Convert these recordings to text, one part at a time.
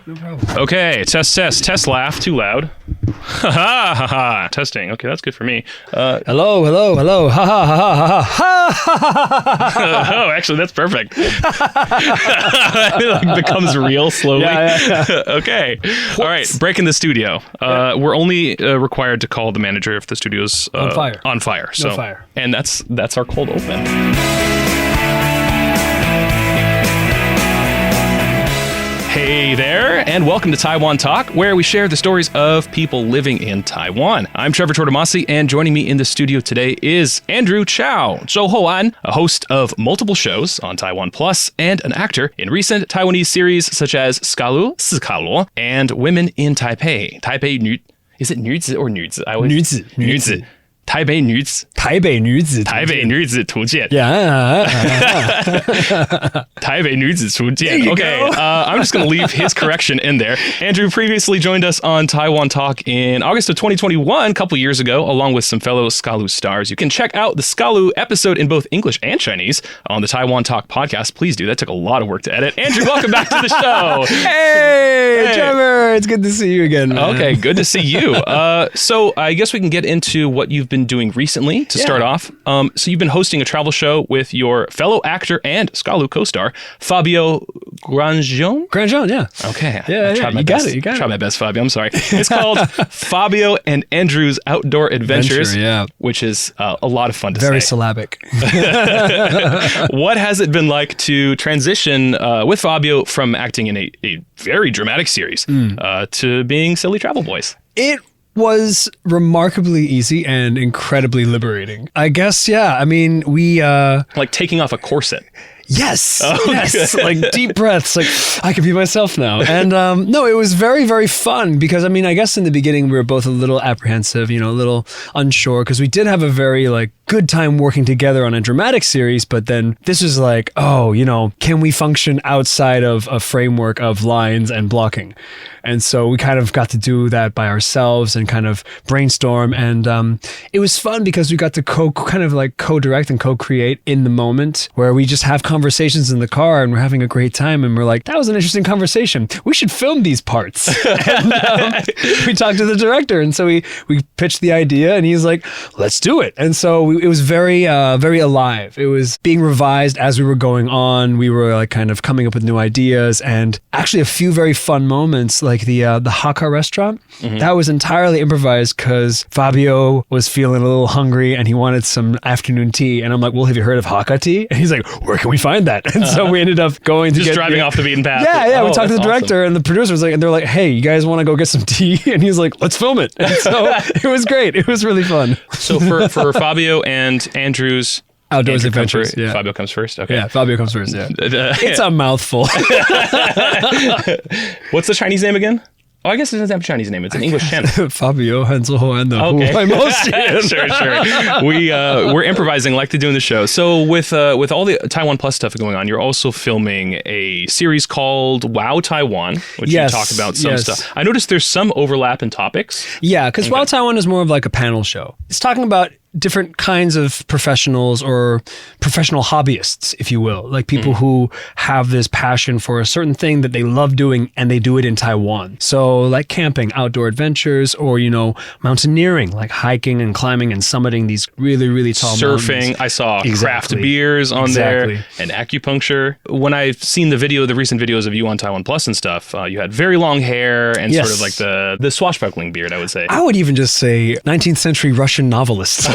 No problem. Okay, test laugh, too loud. Ha ha ha ha. Testing. Okay, that's good for me. Hello. Ha ha ha ha ha ha. Oh, actually, that's perfect. It like becomes real slowly. Yeah. Okay. All right, break in the studio. We're only required to call the manager if the studio's on fire. On fire. So, no fire. And that's our cold open. Hey there, and welcome to Taiwan Talk, where we share the stories of people living in Taiwan. I'm Trevor Tortomasi, and joining me in the studio today is Andrew Chau, Zhou Hoan, a host of multiple shows on TaiwanPlus and an actor in recent Taiwanese series such as Seqalu, and Women in Taipei. Is it 女子 or 女子? 女子. 台北女子图鉴. Yeah. 台北女子图鉴. Okay, I'm just going to leave his correction in there. Andrew previously joined us on Taiwan Talk in August of 2021, a couple years ago, along with some fellow Seqalu stars. You can check out the Seqalu episode in both English and Chinese on the Taiwan Talk podcast. Please do. That took a lot of work to edit. Andrew, welcome back to the show. Hey, Trevor. It's good to see you again, man. Okay, good to see you. So I guess we can get into what you've been doing recently to start off. So you've been hosting a travel show with your fellow actor and Seqalu co-star, Fabio Grangeon? Grangeon, yeah. Okay. Yeah, you got it. Try my best, Fabio. I'm sorry. It's called Fabio and Andrew's Outdoor Adventures, which is a lot of fun to say. Very syllabic. What has it been like to transition with Fabio from acting in a very dramatic series to being silly travel boys? It was remarkably easy and incredibly liberating. I guess, yeah. I mean, we... like taking off a corset. Yes. Yes. Like deep breaths. Like I can be myself now. And no, it was very, very fun because I mean, I guess in the beginning we were both a little apprehensive, a little unsure because we did have a very good time working together on a dramatic series. But then this was like, can we function outside of a framework of lines and blocking? And so we kind of got to do that by ourselves and kind of brainstorm. And it was fun because we got to co-direct and co-create in the moment where we just have conversations in the car and we're having a great time. And we're like, that was an interesting conversation. We should film these parts. And we talked to the director. And so we pitched the idea and he's like, let's do it. And so it was very, very alive. It was being revised as we were going on. We were kind of coming up with new ideas and actually a few very fun moments like the Hakka restaurant. Mm-hmm. That was entirely improvised because Fabio was feeling a little hungry and he wanted some afternoon tea. And I'm like, well, have you heard of Hakka tea? And he's like, where can we find that? And so we ended up going to driving off the beaten path. Yeah. We talked to the director and the producer was like, and they're like, hey, you guys want to go get some tea? And he's like, let's film it. And so it was great. It was really fun. So for Fabio and Andrew's Outdoors Adventures. Yeah. Fabio comes first. Okay. Yeah, Fabio comes first. Yeah. It's a mouthful. What's the Chinese name again? Oh, I guess it doesn't have a Chinese name. It's an English channel. Fabio and the戶外冒險. Sure. We're improvising like they do in the show. So with all the TaiwanPlus stuff going on, you're also filming a series called Wow Taiwan, which you talk about some stuff. I noticed there's some overlap in topics. Yeah, because Wow Taiwan is more of like a panel show. It's talking about different kinds of professionals or professional hobbyists, if you will, like people who have this passion for a certain thing that they love doing and they do it in Taiwan. So like camping, outdoor adventures, or, mountaineering, like hiking and climbing and summiting these really, really tall mountains. Surfing. I saw craft beers on there and acupuncture. When I've seen the recent videos of you on TaiwanPlus and stuff, you had very long hair and sort of like the swashbuckling beard, I would say. I would even just say 19th century Russian novelist.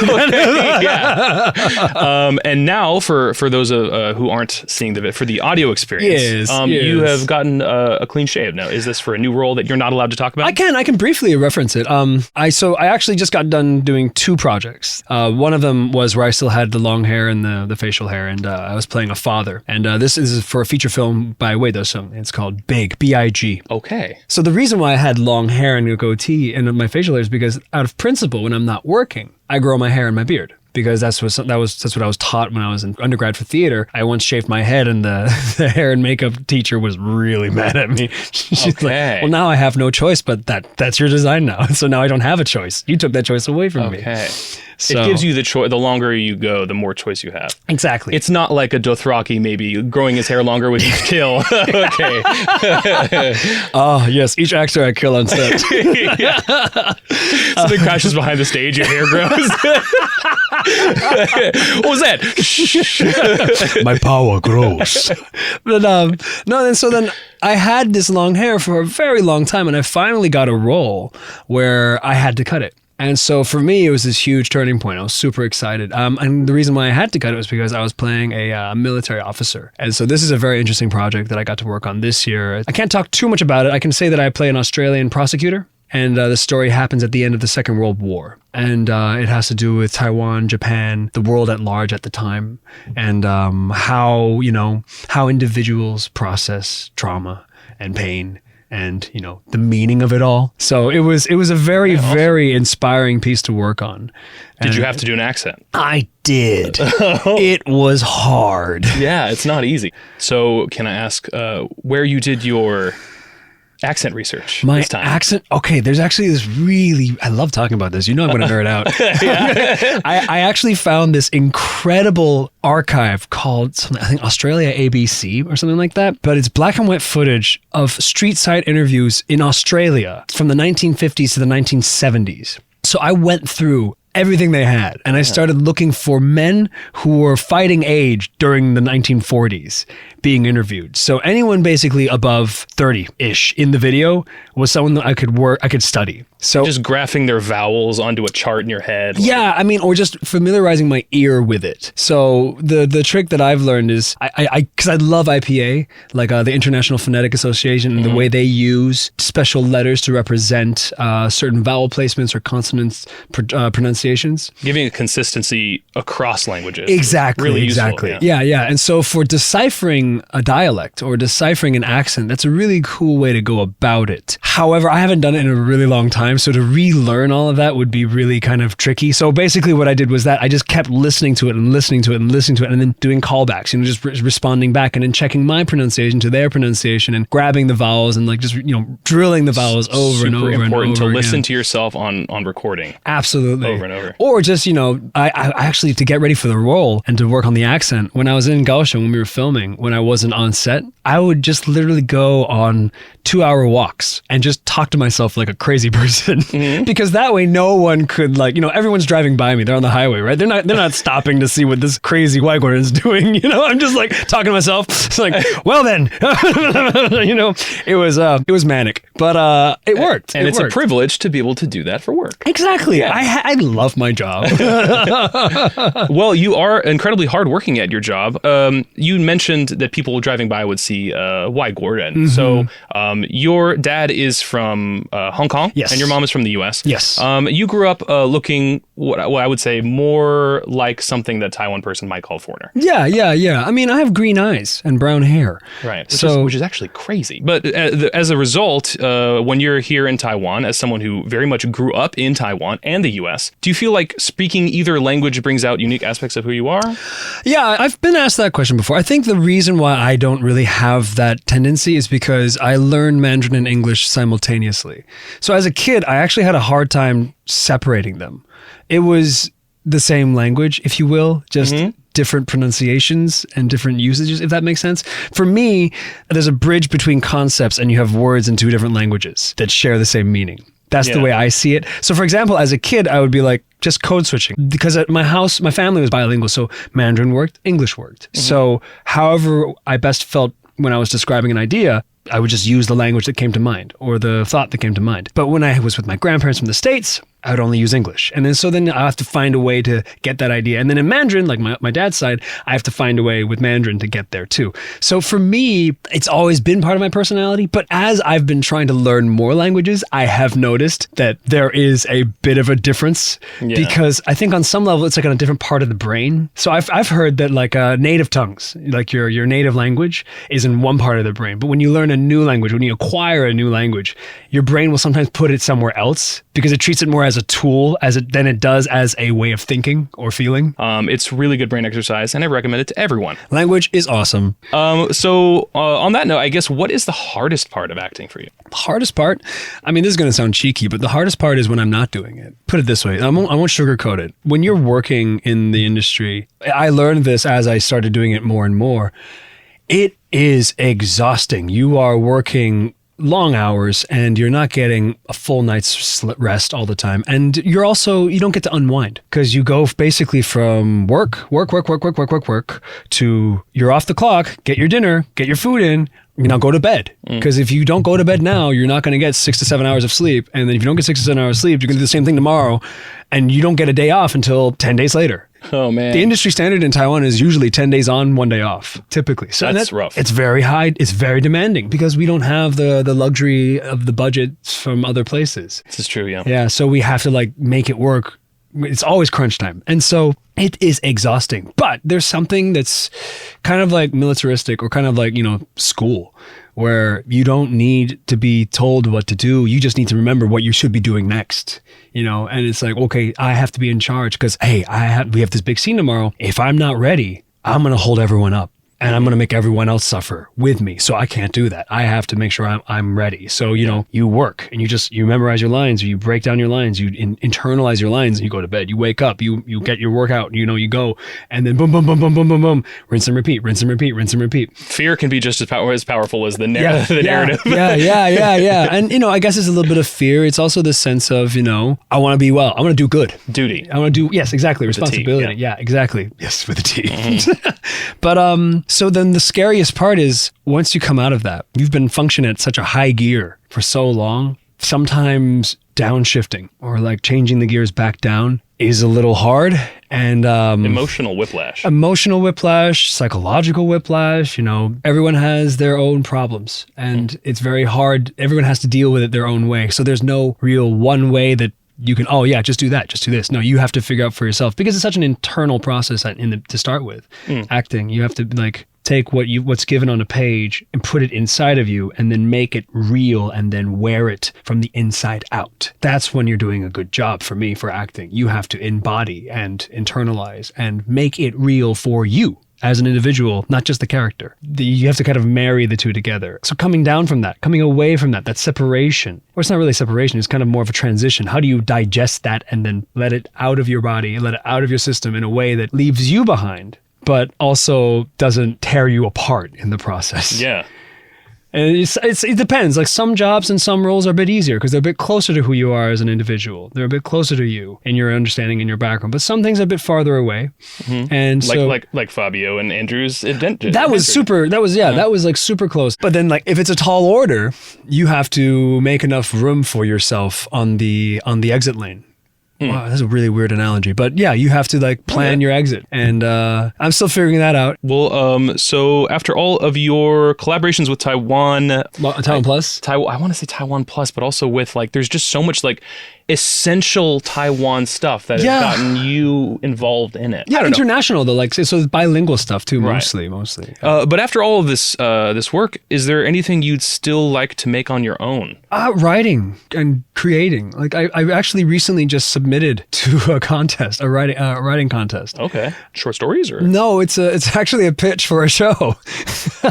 And now for those who aren't seeing for the audio experience, you have gotten a clean shave. Now, is this for a new role that you're not allowed to talk about? I can briefly reference it. I actually just got done doing two projects. One of them was where I still had the long hair and the facial hair, and I was playing a father. And this is for a feature film by Wei Sung. It's called Big, B-I-G. Okay. So the reason why I had long hair and a goatee and my facial hair is because out of principle, when I'm not working, I grow my hair and my beard. Because that's what I was taught when I was in undergrad for theater. I once shaved my head and the hair and makeup teacher was really mad at me. She's like, well, now I have no choice, but that's your design now. So now I don't have a choice. You took that choice away from me. So, it gives you the choice. The longer you go, the more choice you have. Exactly. It's not like a Dothraki maybe growing his hair longer with each kill. Okay. Oh, yes. Each actor I kill on set. Yeah. Something crashes behind the stage, your hair grows. What was that? My power grows. But no, and so then I had this long hair for a very long time, and I finally got a role where I had to cut it. And so for me, it was this huge turning point. I was super excited. And the reason why I had to cut it was because I was playing a military officer. And so this is a very interesting project that I got to work on this year. I can't talk too much about it. I can say that I play an Australian prosecutor. And the story happens at the end of the Second World War. And it has to do with Taiwan, Japan, the world at large at the time, and how individuals process trauma and pain and, the meaning of it all. So it was a very, very inspiring piece to work on. Did you have to do an accent? I did. It was hard. Yeah, it's not easy. So can I ask where you did your accent research this time? Accent? Okay, there's actually this I love talking about this. I'm going to nerd out. I actually found this incredible archive called something, I think Australia ABC or something like that, but it's black and white footage of street side interviews in Australia from the 1950s to the 1970s. So I went through everything they had. And I started looking for men who were fighting age during the 1940s being interviewed. So anyone basically above 30-ish in the video was someone that I could study. So just graphing their vowels onto a chart in your head. Yeah, or just familiarizing my ear with it. So the trick that I've learned is, because I love IPA, like the International Phonetic Association, and the way they use special letters to represent certain vowel placements or consonants pronunciations. Giving a consistency across languages. Exactly, really exactly. Useful, yeah. And so for deciphering a dialect or deciphering an accent, that's a really cool way to go about it. However, I haven't done it in a really long time, so to relearn all of that would be really kind of tricky. So basically what I did was that I just kept listening to it and listening to it and listening to it and then doing callbacks, just responding back and then checking my pronunciation to their pronunciation and grabbing the vowels and just, drilling the vowels over and over and over. Super important to listen again. To yourself on recording. Absolutely. Over and over. Or just, I actually, to get ready for the role and to work on the accent, when I was in Kaohsiung, when we were filming, when I wasn't on set, I would just literally go on 2-hour walks and just talk to myself like a crazy person. Because that way no one could everyone's driving by me. They're on the highway, right? They're not stopping to see what this crazy white girl is doing. I'm just talking to myself. It's well then, it was manic, but it worked. And it's worked. a privilege to be able to do that for work. Exactly. Yeah. I love my job. Well, you are incredibly hardworking at your job. You mentioned that people driving by would see white Gordon. So your dad is from Hong Kong, yes, and your mom is from the U.S. Yes. You grew up looking what I would say more like something that Taiwan person might call foreigner. Yeah. I have green eyes and brown hair. Right. Which is actually crazy. But as a result, when you're here in Taiwan, as someone who very much grew up in Taiwan and the U.S., do you feel like speaking either language brings out unique aspects of who you are? Yeah, I've been asked that question before. I think the reason why I don't really have that tendency is because I learned Mandarin and English simultaneously. So as a kid, I actually had a hard time separating them. It was the same language, if you will, just different pronunciations and different usages, if that makes sense. For me, there's a bridge between concepts and you have words in two different languages that share the same meaning. That's the way I see it. So for example, as a kid, I would be just code switching because at my house, my family was bilingual. So Mandarin worked, English worked. So however I best felt when I was describing an idea, I would just use the language that came to mind or the thought that came to mind. But when I was with my grandparents from the States, I would only use English. And then I have to find a way to get that idea. And then in Mandarin, like my dad's side, I have to find a way with Mandarin to get there too. So for me, it's always been part of my personality. But as I've been trying to learn more languages, I have noticed that there is a bit of a difference because I think on some level, it's on a different part of the brain. So I've heard that native tongues, like your native language is in one part of the brain. But when you learn a new language, when you acquire a new language, your brain will sometimes put it somewhere else because it treats it more as as a tool than it does as a way of thinking or feeling. It's really good brain exercise, and I recommend it to everyone. Language is awesome. So on that note, I guess, what is the hardest part of acting for you? The hardest part, I mean, this is going to sound cheeky, but the hardest part is when I'm not doing it. Put it this way, I won't sugarcoat it. When you're working in the industry, I learned this as I started doing it more and more. It is exhausting. You are working long hours and you're not getting a full night's rest all the time. And you don't get to unwind because you go basically from work to you're off the clock, get your dinner, get your food in, now go to bed. Because if you don't go to bed now, you're not going to get 6 to 7 hours of sleep. And then if you don't get 6 to 7 hours of sleep, you're going to do the same thing tomorrow. And you don't get a day off until 10 days later. Oh, man. The industry standard in Taiwan is usually 10 days on, 1 day off, typically. So that's rough. It's very high. It's very demanding because we don't have the luxury of the budgets from other places. This is true, yeah. Yeah, so we have to make it work. It's always crunch time. And so it is exhausting. But there's something that's kind of like militaristic or kind of like, school, where you don't need to be told what to do. You just need to remember what you should be doing next, and it's like, okay, I have to be in charge because, hey, we have this big scene tomorrow. If I'm not ready, I'm going to hold everyone up. And I'm going to make everyone else suffer with me. So I can't do that. I have to make sure I'm ready. So, you work and you memorize your lines, or you break down your lines, you internalize your lines, and you go to bed. You wake up, you get your workout, you go, and then boom, boom, boom, boom, boom, boom, boom, rinse and repeat, rinse and repeat, rinse and repeat. Fear can be just as powerful as the narrative. Yeah. And, I guess it's a little bit of fear. It's also the sense of, I want to be well. I want to do good. Duty. I want to do, yes, exactly. Responsibility. Yeah, exactly. Yes, with a T. But, so then the scariest part is once you come out of that, you've been functioning at such a high gear for so long, sometimes downshifting or changing the gears back down is a little hard. And emotional whiplash, psychological whiplash, everyone has their own problems and it's very hard. Everyone has to deal with it their own way. So there's no real one way that you can, just do that, just do this. No, you have to figure out for yourself because it's such an internal process to start with. Acting, you have to take what's given on a page and put it inside of you and then make it real and then wear it from the inside out. That's when you're doing a good job for me for acting. You have to embody and internalize and make it real for you as an individual, not just the character. You have to kind of marry the two together. So coming down from that, coming away from that separation, or it's not really separation, it's kind of more of a transition. How do you digest that and then let it out of your body, let it out of your system in a way that leaves you behind, but also doesn't tear you apart in the process? Yeah. And it depends. Some jobs and some roles are a bit easier because they're a bit closer to who you are as an individual. They're a bit closer to you in your understanding and your background. But some things are a bit farther away. And like Fabio and Andrew's adventure. That was super. That was super close. But then if it's a tall order, you have to make enough room for yourself on the exit lane. Wow, that's a really weird analogy. But yeah, you have to plan your exit. And I'm still figuring that out. Well, so after all of your collaborations with TaiwanPlus? I want to say TaiwanPlus, but also with there's just so much essential Taiwan stuff that has gotten you involved in it. Yeah, international though, so it's bilingual stuff too, mostly. But after all of this work, is there anything you'd still like to make on your own? Writing and creating. I actually recently just submitted to a contest, a writing contest. Okay, short stories or no? It's actually a pitch for a show.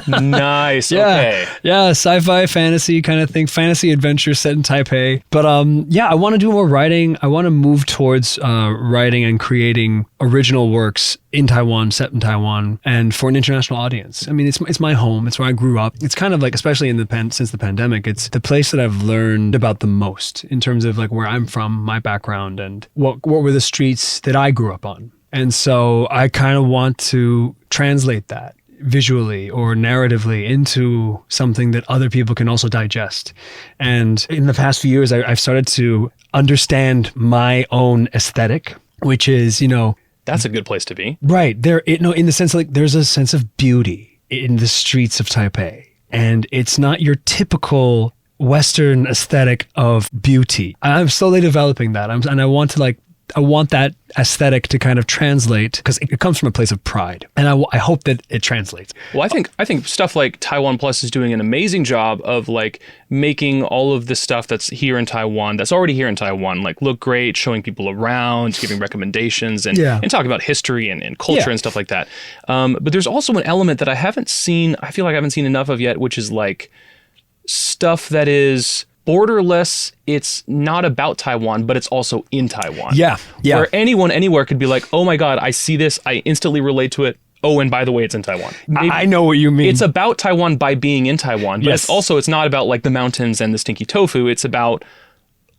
Nice. Yeah. Okay. Yeah, sci-fi, fantasy kind of thing, fantasy adventure set in Taipei. But I want to do more writing. I want to move towards writing and creating original works in Taiwan, set in Taiwan, and for an international audience. I mean, it's my home. It's where I grew up. It's kind of especially since the pandemic, it's the place that I've learned about the most in terms of where I'm from, my background, and what were the streets that I grew up on. And so I kind of want to translate that visually or narratively into something that other people can also digest. And in the past few years, I've started to understand my own aesthetic, which is, that's a good place to be. Right. In the sense there's a sense of beauty in the streets of Taipei. And it's not your typical Western aesthetic of beauty. I'm slowly developing that. And I want to want that aesthetic to kind of translate because it comes from a place of pride. And I hope that it translates. Well, I think stuff like TaiwanPlus is doing an amazing job of like making all of the stuff that's here in Taiwan, that's already here in Taiwan, like look great, showing people around, giving recommendations and talking about history and culture and stuff like that. But there's also an element that I feel like I haven't seen enough of yet, which is like stuff that is borderless. It's not about Taiwan, but it's also in Taiwan. Yeah. Where anyone anywhere could be like, oh my God, I see this. I instantly relate to it. Oh, and by the way, it's in Taiwan. I know what you mean. It's about Taiwan by being in Taiwan, but it's not about like the mountains and the stinky tofu. It's about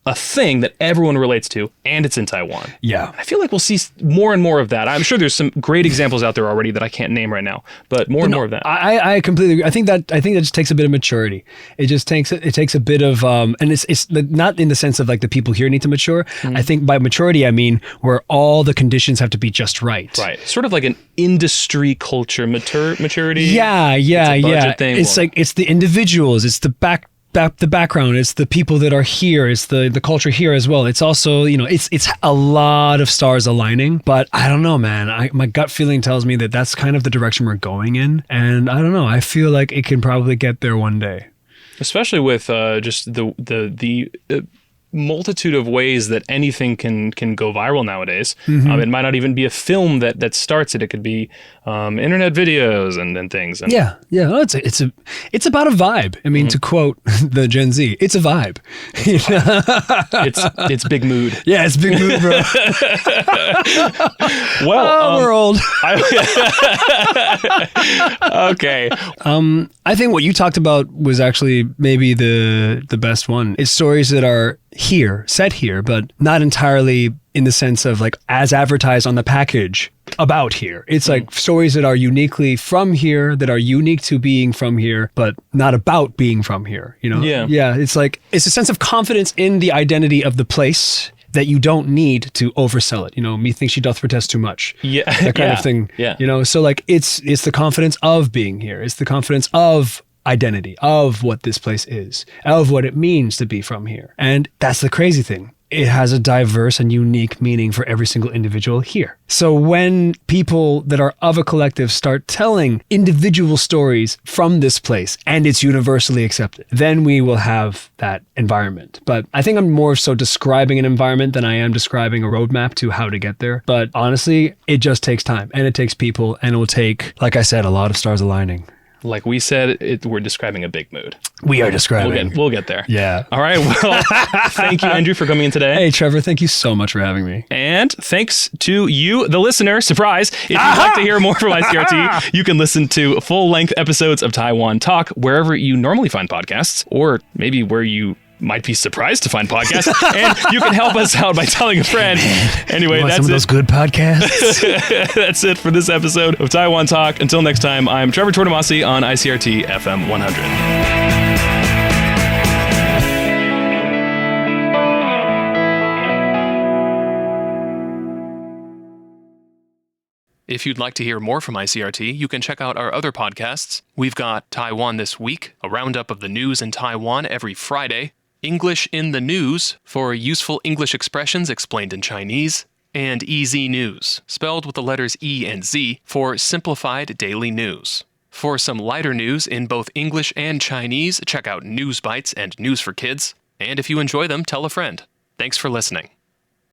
a thing that everyone relates to, and it's in Taiwan. Yeah. I feel like we'll see more and more of that. I'm sure there's some great examples out there already that I can't name right now, but more and more of that. I completely agree. I think that just takes a bit of maturity. It takes a bit of, and it's not in the sense of like the people here need to mature. I think by maturity, I mean where all the conditions have to be just right. Right. Sort of like an industry culture maturity. Yeah. It's a budget thing. It's like, it's the individuals, it's the background, it's the people that are here, it's the culture here as well. It's also, it's a lot of stars aligning, but I don't know, man. My gut feeling tells me that that's kind of the direction we're going in. And I don't know, I feel like it can probably get there one day. Especially with just the multitude of ways that anything can go viral nowadays. It might not even be a film that starts it. It could be internet videos and things. And Yeah. No, it's about a vibe. I mean, to quote the Gen Z, it's a vibe. It's big mood. Yeah, it's big mood, bro. Well, we're old. Okay. I think what you talked about was actually maybe the best one. It's stories that are set here, but not entirely in the sense of like as advertised on the package about here. It's like stories that are uniquely from here, that are unique to being from here, but not about being from here, Yeah, it's like, it's a sense of confidence in the identity of the place that you don't need to oversell it. Methinks she doth protest too much. Yeah. That kind of thing. Yeah. So like it's the confidence of being here. It's the confidence of identity, of what this place is, of what it means to be from here. And that's the crazy thing. It has a diverse and unique meaning for every single individual here. So when people that are of a collective start telling individual stories from this place and it's universally accepted, then we will have that environment. But I think I'm more so describing an environment than I am describing a roadmap to how to get there. But honestly, it just takes time and it takes people and it will take, like I said, a lot of stars aligning. Like we said, we're describing a big mood. We are describing. We'll get there. Yeah. All right. Well, thank you, Andrew, for coming in today. Hey, Trevor, thank you so much for having me. And thanks to you, the listener. Surprise. If you'd like to hear more from ICRT, you can listen to full-length episodes of Taiwan Talk wherever you normally find podcasts, or maybe where you might be surprised to find podcasts. And you can help us out by telling a friend. Anyway, that's some of those good podcasts. That's it for this episode of Taiwan Talk. Until next time, I'm Trevor Tortomasi on ICRT FM 100. If you'd like to hear more from ICRT, you can check out our other podcasts. We've got Taiwan This Week, a roundup of the news in Taiwan every Friday, English in the News, for useful English expressions explained in Chinese, and EZ News, spelled with the letters E and Z, for simplified daily news. For some lighter news in both English and Chinese, check out News Bites and News for Kids. And if you enjoy them, tell a friend. Thanks for listening.